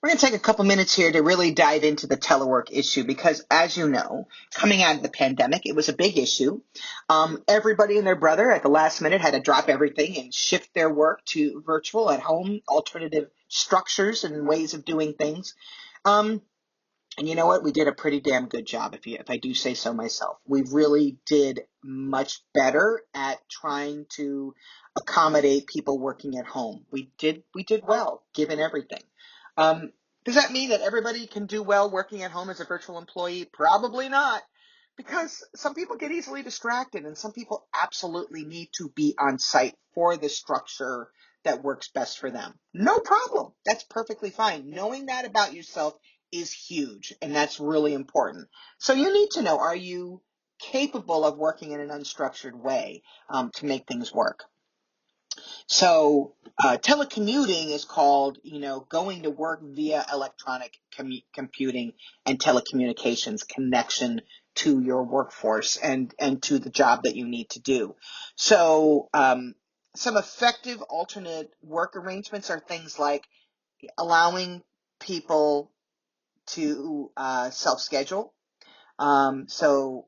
We're going to take a couple minutes here to really dive into the telework issue because, as you know, coming out of the pandemic, it was a big issue. Everybody and their brother at the last minute had to drop everything and shift their work to virtual at home, alternative structures and ways of doing things. Um, and you know what? We did a pretty damn good job, if I do say so myself. We really did much better at trying to accommodate people working at home. We did well, given everything. Um, does that mean that everybody can do well working at home as a virtual employee? Probably not, because some people get easily distracted, and some people absolutely need to be on site for the structure that works best for them. No problem. That's perfectly fine. Knowing that about yourself is huge, and that's really important. So you need to know, are you capable of working in an unstructured way to make things work? So telecommuting is called, going to work via electronic computing and telecommunications connection to your workforce and to the job that you need to do. So some effective alternate work arrangements are things like allowing people to self-schedule. So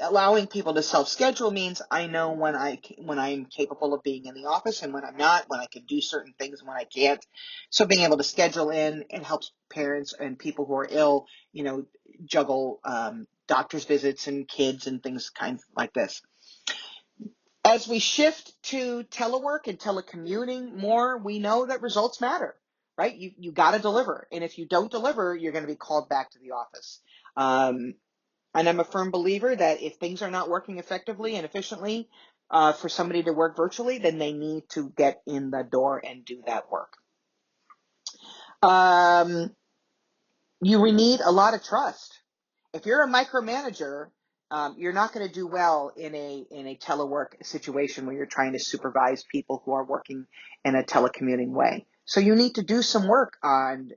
allowing people to self-schedule means I know when I'm capable of being in the office and when I'm not, when I can do certain things and when I can't. So being able to schedule in, it helps parents and people who are ill, juggle doctor's visits and kids and things kind of like this. As we shift to telework and telecommuting more, we know that results matter, right? You got to deliver. And if you don't deliver, you're going to be called back to the office. And I'm a firm believer that if things are not working effectively and efficiently for somebody to work virtually, then they need to get in the door and do that work. You need a lot of trust. If you're a micromanager, you're not going to do well in a telework situation where you're trying to supervise people who are working in a telecommuting way. So you need to do some work on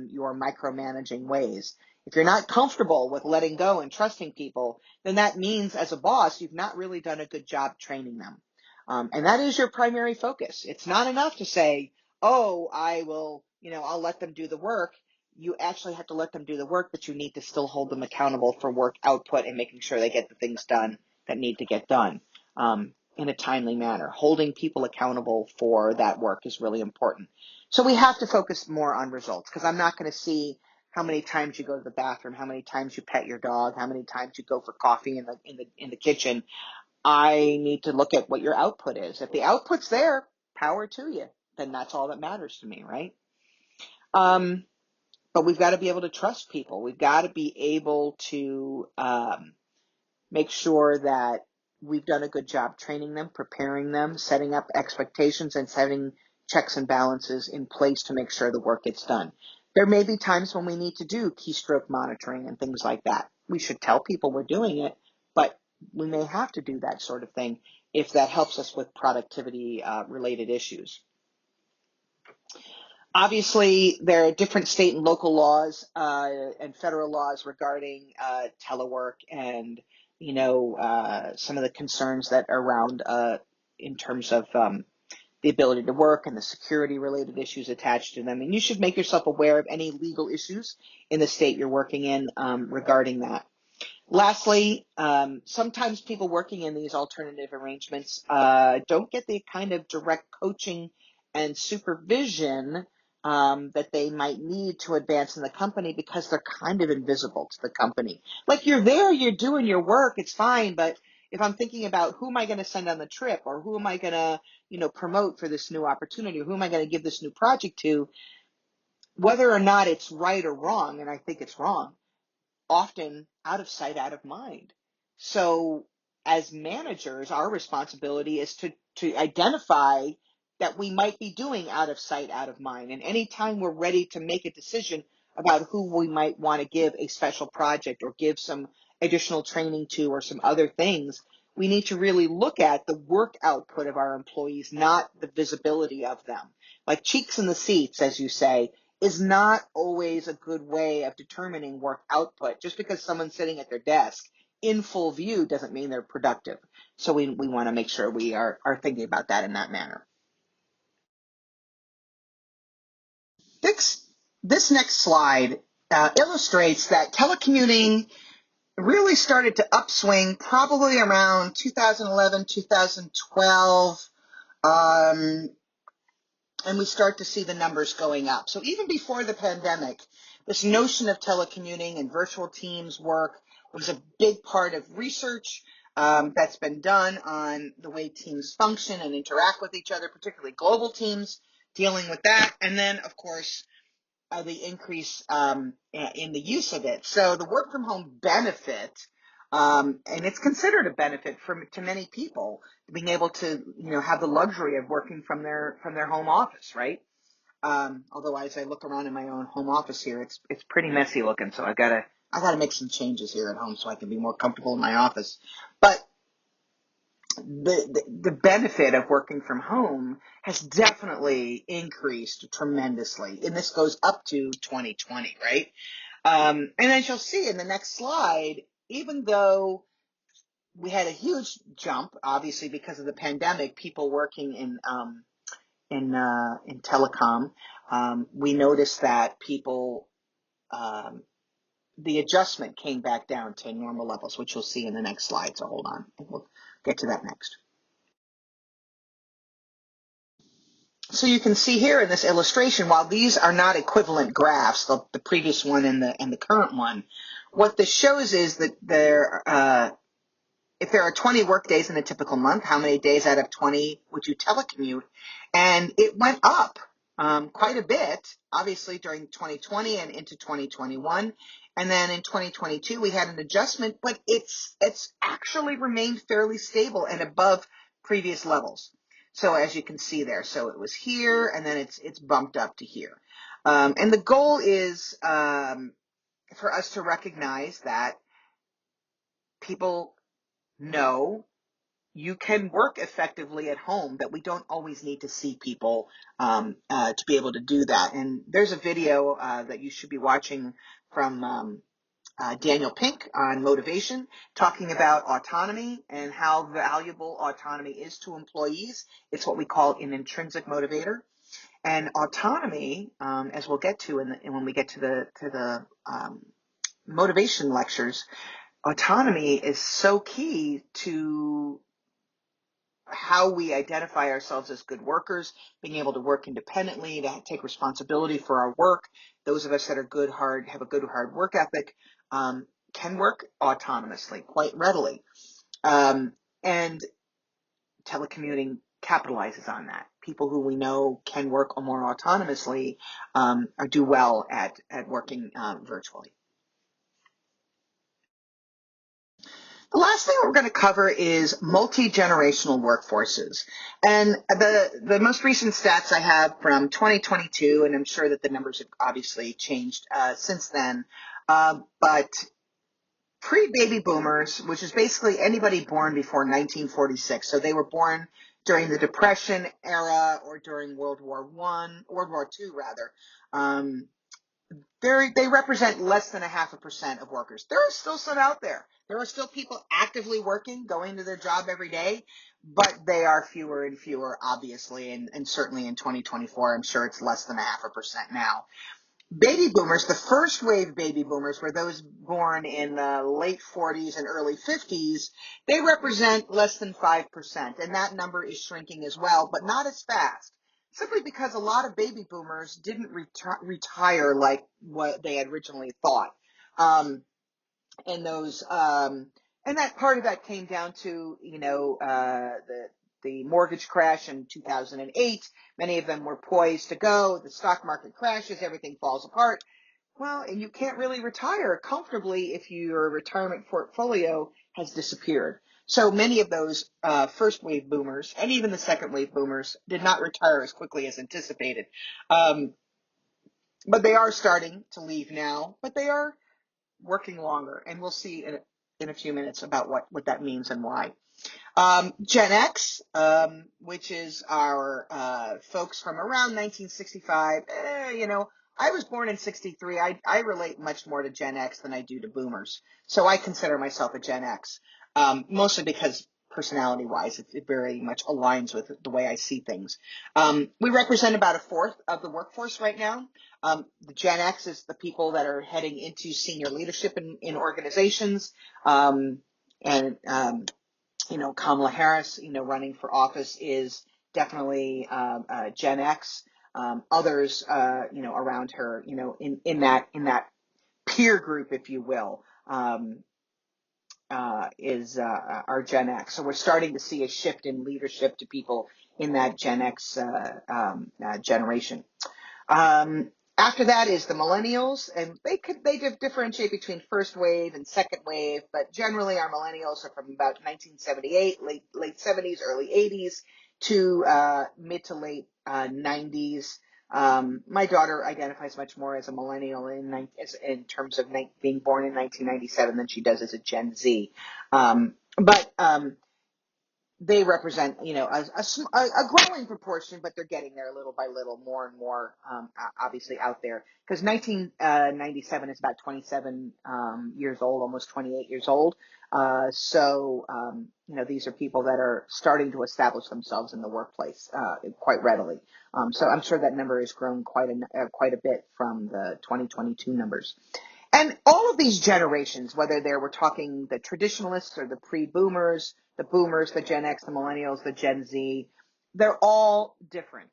your micromanaging ways. If you're not comfortable with letting go and trusting people, then that means as a boss, you've not really done a good job training them. And that is your primary focus. It's not enough to say, oh, I will, I'll let them do the work. You actually have to let them do the work, but you need to still hold them accountable for work output and making sure they get the things done that need to get done in a timely manner. Holding people accountable for that work is really important. So we have to focus more on results, because I'm not going to see how many times you go to the bathroom, how many times you pet your dog, how many times you go for coffee in the kitchen. I need to look at what your output is. If the output's there, power to you. Then that's all that matters to me, right? But we've got to be able to trust people. We've got to be able to make sure that we've done a good job training them, preparing them, setting up expectations, and setting checks and balances in place to make sure the work gets done. There may be times when we need to do keystroke monitoring and things like that. We should tell people we're doing it, but we may have to do that sort of thing if that helps us with productivity related issues. Obviously, there are different state and local laws and federal laws regarding telework and, some of the concerns that are around in terms of the ability to work and the security related issues attached to them. And you should make yourself aware of any legal issues in the state you're working in regarding that. Lastly, sometimes people working in these alternative arrangements don't get the kind of direct coaching and supervision that they might need to advance in the company, because they're kind of invisible to the company. Like, you're there, you're doing your work, it's fine, but if I'm thinking about who am I going to send on the trip, or who am I going to, promote for this new opportunity, or who am I going to give this new project to, whether or not it's right or wrong, and I think it's wrong, often out of sight, out of mind. So as managers, our responsibility is to identify that we might be doing out of sight, out of mind. And anytime we're ready to make a decision about who we might want to give a special project or give some additional training to, or some other things, we need to really look at the work output of our employees, not the visibility of them. Like cheeks in the seats, as you say, is not always a good way of determining work output. Just because someone's sitting at their desk in full view doesn't mean they're productive. So we want to make sure we are thinking about that in that manner. this next slide illustrates that telecommuting really started to upswing probably around 2011, 2012. And we start to see the numbers going up. So even before the pandemic, this notion of telecommuting and virtual teams work was a big part of research that's been done on the way teams function and interact with each other, particularly global teams dealing with that. And then, of course, the increase in the use of it. So the work from home benefit, and it's considered a benefit to many people, being able to have the luxury of working from their home office, right? Although as I look around in my own home office here, it's pretty messy looking. So I gotta make some changes here at home so I can be more comfortable in my office. But the benefit of working from home has definitely increased tremendously, and this goes up to 2020, right? And as you'll see in the next slide, even though we had a huge jump, obviously because of the pandemic, people working in telecom, we noticed that people the adjustment came back down to normal levels, which you'll see in the next slide. So hold on, and we'll get to that next. So you can see here in this illustration, while these are not equivalent graphs, the previous one and the current one, what this shows is that if there are 20 work days in a typical month, how many days out of 20 would you telecommute? And it went up quite a bit, obviously during 2020 and into 2021. And then in 2022, we had an adjustment, but it's actually remained fairly stable and above previous levels. So as you can see there, so it was here, and then it's bumped up to here. And the goal is for us to recognize that people know you can work effectively at home, that we don't always need to see people to be able to do that. And there's a video that you should be watching from Daniel Pink on motivation, talking about autonomy and how valuable autonomy is to employees. It's what we call an intrinsic motivator. And autonomy, as we'll get to when we get to the motivation lectures, autonomy is so key to how we identify ourselves as good workers, being able to work independently, to take responsibility for our work. Those of us that are have a good, hard work ethic, can work autonomously quite readily. And telecommuting capitalizes on that. People who we know can work more autonomously or do well at working virtually. The last thing we're going to cover is multi-generational workforces. And the most recent stats I have from 2022, and I'm sure that the numbers have obviously changed since then, but pre-baby boomers, which is basically anybody born before 1946, so they were born during the Depression era or during World War II rather, they represent less than 0.5% of workers. There are still some out there. There are still people actively working, going to their job every day, but they are fewer and fewer, obviously, and certainly in 2024, I'm sure it's less than 0.5% now. Baby boomers, the first wave baby boomers were those born in the late 40s and early 50s. They represent less than 5%, and that number is shrinking as well, but not as fast. Simply because a lot of baby boomers didn't retire like what they had originally thought. And that part of that came down to, the mortgage crash in 2008. Many of them were poised to go. The stock market crashes, everything falls apart. Well, and you can't really retire comfortably if your retirement portfolio has disappeared. So many of those first wave boomers and even the second wave boomers did not retire as quickly as anticipated. But they are starting to leave now, but they are working longer. And we'll see in a few minutes about what that means and why. Gen X, which is our folks from around 1965. I was born in 63. I relate much more to Gen X than I do to boomers. So I consider myself a Gen X, mostly because personality-wise. It very much aligns with the way I see things. We represent about a fourth of the workforce right now. The Gen X is the people that are heading into senior leadership in organizations. And Kamala Harris, running for office is definitely Gen X. Others, around her, in that peer group, if you will, is our Gen X. So we're starting to see a shift in leadership to people in that Gen X generation. After that is the millennials, and they differentiate between first wave and second wave, but generally our millennials are from about 1978, late 70s, early 80s to mid to late 90s. My daughter identifies much more as a millennial in terms of being born in 1997 than she does as a Gen Z. But they represent, a growing proportion, but they're getting there little by little, more and more, obviously out there. Because 1997 is about 27 years old, almost 28 years old. So these are people that are starting to establish themselves in the workplace quite readily. So I'm sure that number has grown quite a bit from the 2022 numbers. And all of these generations, whether we're talking the traditionalists or the pre-boomers, the boomers, the Gen X, the millennials, the Gen Z, they're all different.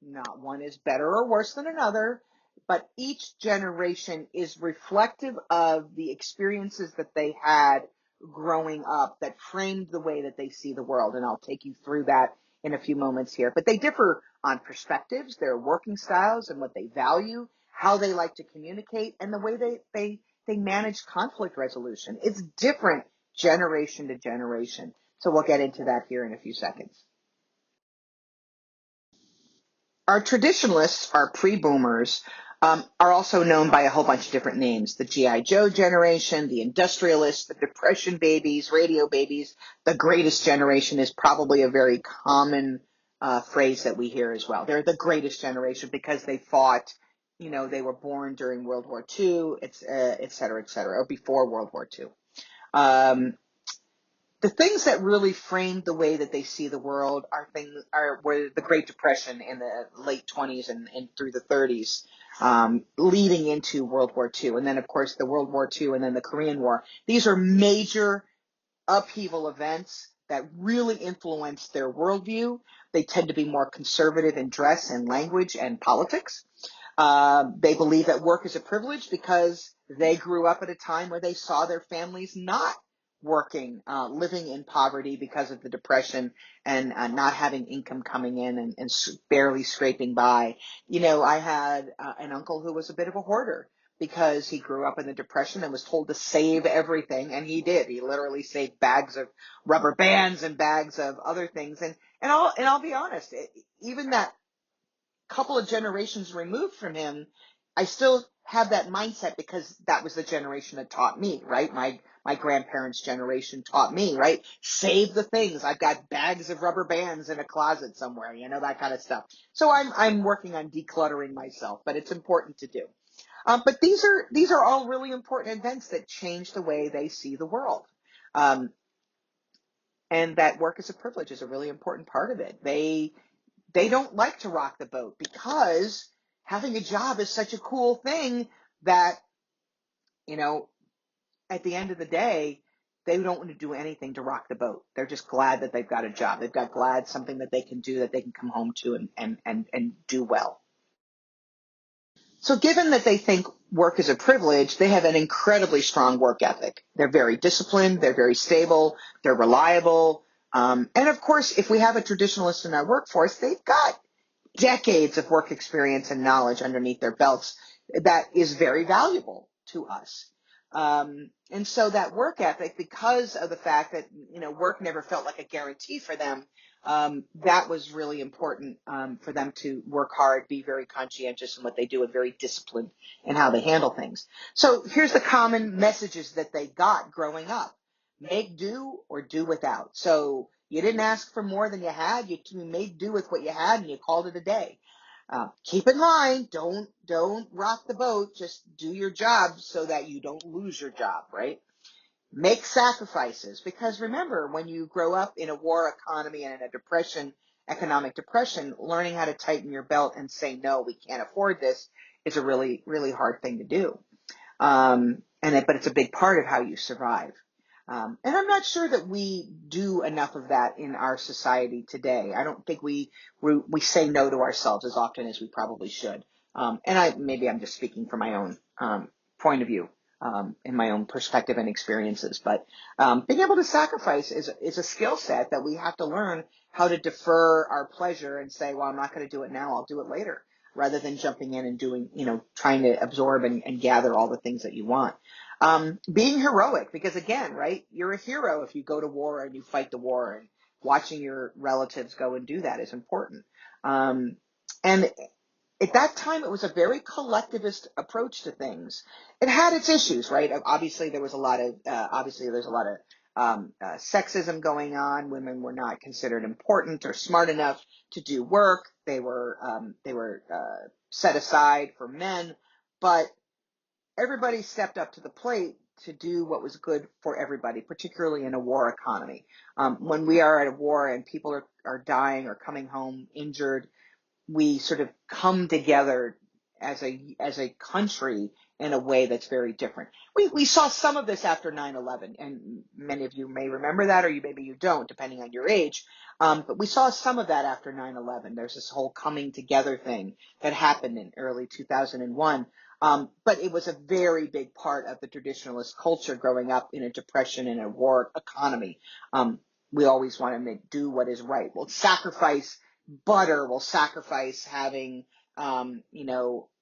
Not one is better or worse than another, but each generation is reflective of the experiences that they had growing up that framed the way that they see the world. And I'll take you through that in a few moments here. But they differ on perspectives, their working styles and what they value, how they like to communicate, and the way they manage conflict resolution. It's different generation to generation. So we'll get into that here in a few seconds. Our traditionalists, our pre-boomers, are also known by a whole bunch of different names. The G.I. Joe generation, the industrialists, the Depression babies, radio babies. The greatest generation is probably a very common phrase that we hear as well. They're the greatest generation because they fought, they were born during World War II, et cetera, or before World War II. The things that really framed the way that they see the world were the Great Depression in the late 20s and through the 30s, leading into World War II. And then, of course, the World War II and then the Korean War. These are major upheaval events that really influenced their worldview. They tend to be more conservative in dress and language and politics. They believe that work is a privilege because they grew up at a time where they saw their families not working, living in poverty because of the Depression and not having income coming in and barely scraping by. I had an uncle who was a bit of a hoarder because he grew up in the Depression and was told to save everything, and he did. He literally saved bags of rubber bands and bags of other things. And I'll be honest, even that couple of generations removed from him, I still have that mindset because that was the generation that taught me, right? My grandparents' generation taught me, right? Save the things. I've got bags of rubber bands in a closet somewhere, that kind of stuff. So I'm working on decluttering myself, but it's important to do. But these are all really important events that change the way they see the world. And that work as a privilege is a really important part of it. They don't like to rock the boat because having a job is such a cool thing that, at the end of the day, they don't want to do anything to rock the boat. They're just glad that they've got a job. They've got something that they can do, that they can come home to and do well. So given that they think work is a privilege, they have an incredibly strong work ethic. They're very disciplined. They're very stable. They're reliable. And of course, if we have a traditionalist in our workforce, they've got decades of work experience and knowledge underneath their belts that is very valuable to us. And so that work ethic, because of the fact that, work never felt like a guarantee for them, that was really important for them to work hard, be very conscientious in what they do, and very disciplined in how they handle things. So here's the common messages that they got growing up. Make do or do without. So you didn't ask for more than you had. You made do with what you had, and you called it a day. Keep in mind, don't rock the boat. Just do your job so that you don't lose your job, right? make sacrifices, because remember, when you grow up in a war economy and in a depression, economic depression, learning how to tighten your belt and say, no, we can't afford this is a really, really hard thing to do. But it's a big part of how you survive. And I'm not sure that we do enough of that in our society today. I don't think we say no to ourselves as often as we probably should. Maybe I'm just speaking from my own point of view, in my own perspective and experiences. But being able to sacrifice is a skill set that we have to learn how to defer our pleasure and say, well, I'm not going to do it now, I'll do it later, rather than jumping in and doing, trying to absorb and gather all the things that you want. Being heroic, because again, right, you're a hero if you go to war and you fight the war, and watching your relatives go and do that is important. And at that time, it was a very collectivist approach to things. It had its issues, right? Obviously, there's a lot of sexism going on. Women were not considered important or smart enough to do work. They were set aside for men, but everybody stepped up to the plate to do what was good for everybody, particularly in a war economy. When we are at a war and people are dying or coming home injured, we sort of come together as a country in a way that's very different. We saw some of this after 9/11, and many of you may remember that, or maybe you don't, depending on your age. But we saw some of that after 9/11. There's this whole coming together thing that happened in early 2001. But it was a very big part of the traditionalist culture growing up in a depression and a war economy. We always want to do what is right. We'll sacrifice butter, we'll sacrifice having,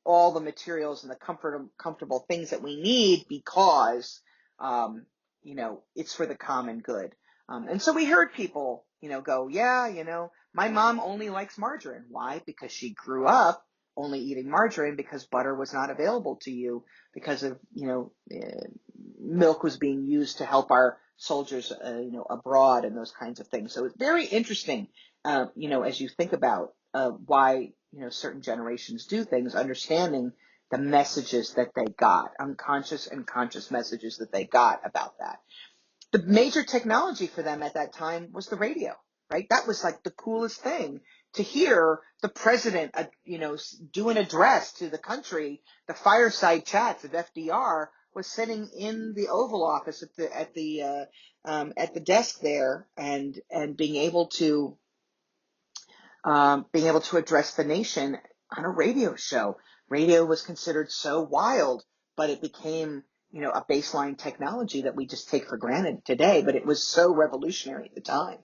all the materials and the comfortable things that we need because, it's for the common good. And so we heard people, go, yeah, my mom only likes margarine. Why? Because she grew up only eating margarine because butter was not available to you because of, milk was being used to help our soldiers, abroad and those kinds of things. So it's very interesting, as you think about why, certain generations do things, understanding the messages that they got, unconscious and conscious messages that they got about that. The major technology for them at that time was the radio, right? That was like the coolest thing to hear the president, do an address to the country. The fireside chats of FDR was sitting in the Oval Office at the desk there and being able to address the nation on a radio show. Radio was considered so wild, but it became, a baseline technology that we just take for granted today. But it was so revolutionary at the time.